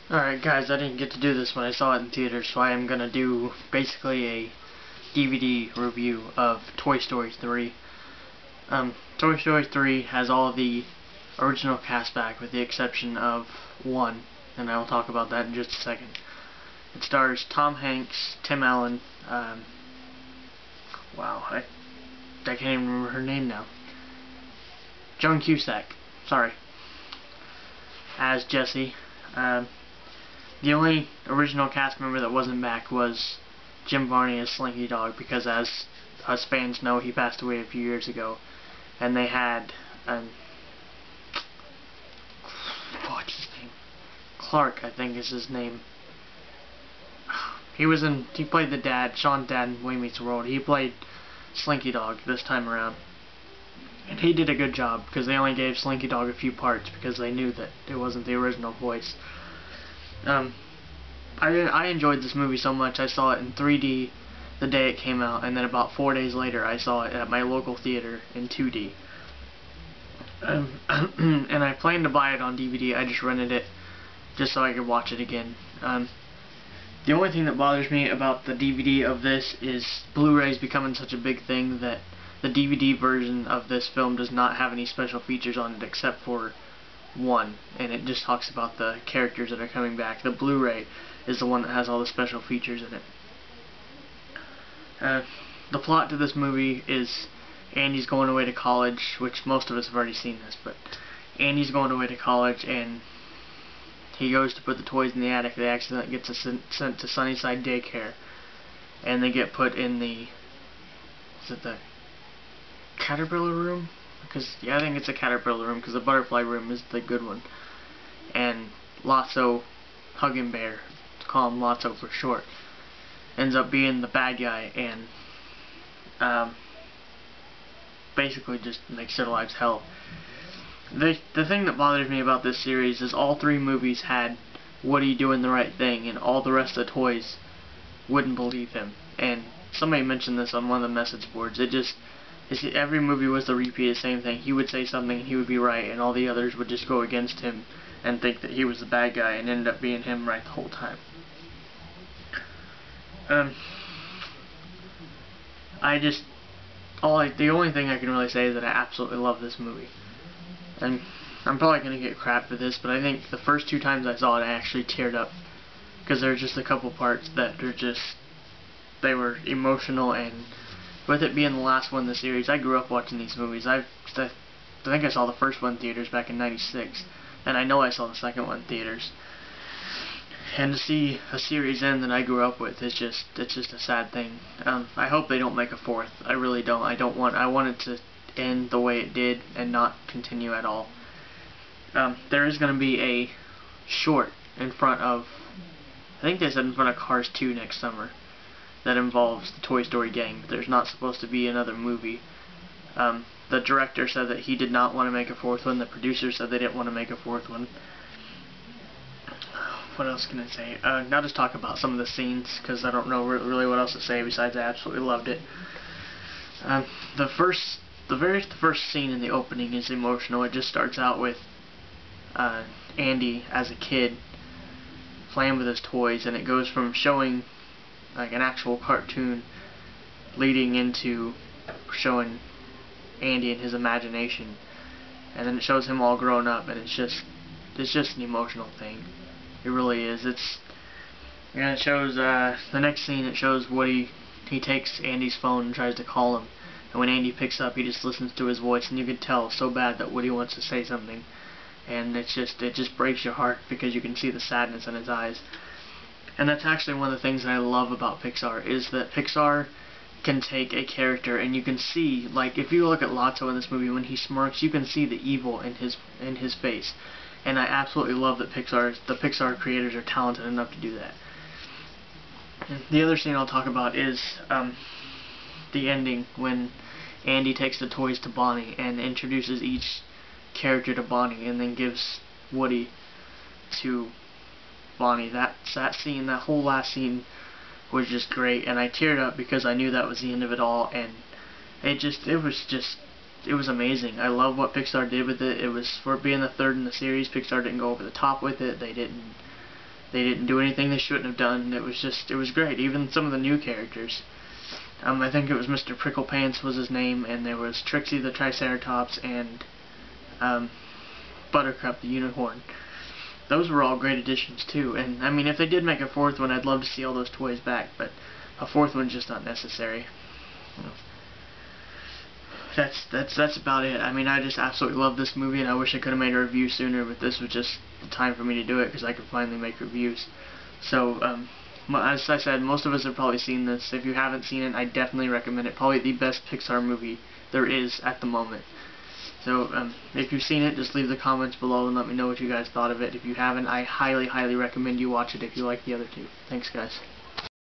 Alright guys, I didn't get to do this when I saw it in theaters, so I am going to do basically a DVD review of Toy Story 3. Toy Story 3 has all the original cast back with the exception of one, and I will talk about that in just a second. It stars Tom Hanks, Tim Allen, I can't even remember her name now. Joan Cusack, sorry, as Jessie. The only original cast member that wasn't back was Jim Varney as Slinky Dog, because as us fans know, he passed away a few years ago. And they had, what's his name? Clark, I think is his name. He played the dad, Sean Dad in Boy Meets World. He played Slinky Dog this time around. And he did a good job, because they only gave Slinky Dog a few parts, because they knew that it wasn't the original voice. I enjoyed this movie so much. I saw it in 3D the day it came out, and then about 4 days later I saw it at my local theater in 2D. And I planned to buy it on DVD. I just rented it just so I could watch it again. The only thing that bothers me about the DVD of this is Blu-ray's becoming such a big thing that the DVD version of this film does not have any special features on it except for one, and it just talks about the characters that are coming back. The Blu-ray is the one that has all the special features in it. The plot to this movie is Andy's going away to college, which most of us have already seen this, but Andy's going away to college and he goes to put the toys in the attic. They accidentally get sent to Sunnyside Daycare, and they get put in the, is it the caterpillar room? Because, yeah, I think it's a caterpillar room, because the butterfly room is the good one. And Lotso, Huggin' Bear, to call him Lotso for short, ends up being the bad guy, and basically just makes their lives hell. The thing that bothers me about this series is all three movies had Woody doing the right thing, and all the rest of the toys wouldn't believe him. And somebody mentioned this on one of the message boards. Every movie was the repeat of the same thing. He would say something and he would be right, and all the others would just go against him and think that he was the bad guy, and end up being him right the whole time. The only thing I can really say is that I absolutely love this movie. And I'm probably going to get crap for this, but I think the first two times I saw it, I actually teared up, because there were just a couple parts that are they were emotional, and with it being the last one in the series, I grew up watching these movies. I think I saw the first one in theaters back in '96, and I know I saw the second one in theaters. And to see a series end that I grew up with it's just a sad thing. I hope they don't make a fourth. I really don't. I want it to end the way it did and not continue at all. There is going to be a short in front of, I think they said in front of Cars 2 next summer, that involves the Toy Story gang, but there's not supposed to be another movie. The director said that he did not want to make a fourth one. The producers said they didn't want to make a fourth one. What else can I say? I'll just talk about some of the scenes, because I don't know really what else to say besides I absolutely loved it. The very first scene in the opening is emotional. It just starts out with Andy as a kid playing with his toys, and it goes from showing like an actual cartoon leading into showing Andy and his imagination, and then it shows him all grown up, and it's just an emotional thing. It really is. And it shows the next scene. It shows Woody. He takes Andy's phone and tries to call him, and when Andy picks up, he just listens to his voice, and you can tell so bad that Woody wants to say something, and it just breaks your heart, because you can see the sadness in his eyes. And that's actually one of the things that I love about Pixar, is that Pixar can take a character and you can see, like, if you look at Lotso in this movie, when he smirks, you can see the evil in his face. And I absolutely love that the Pixar creators are talented enough to do that. And the other scene I'll talk about is the ending, when Andy takes the toys to Bonnie and introduces each character to Bonnie, and then gives Woody to Bonnie. That scene, that whole last scene, was just great, and I teared up because I knew that was the end of it all, and it was amazing. I love what Pixar did with it. It was, for being the third in the series, Pixar didn't go over the top with it. They didn't They didn't do anything they shouldn't have done. It was great. Even some of the new characters. I think it was Mr. Pricklepants was his name, and there was Trixie the Triceratops and Buttercup the Unicorn. Those were all great additions too. And I mean, if they did make a fourth one, I'd love to see all those toys back. But a fourth one's just not necessary. That's about it. I mean, I just absolutely love this movie, and I wish I could have made a review sooner, but this was just the time for me to do it because I could finally make reviews. So, as I said, most of us have probably seen this. If you haven't seen it, I definitely recommend it. Probably the best Pixar movie there is at the moment. So, if you've seen it, just leave the comments below and let me know what you guys thought of it. If you haven't, I highly, highly recommend you watch it if you like the other two. Thanks, guys.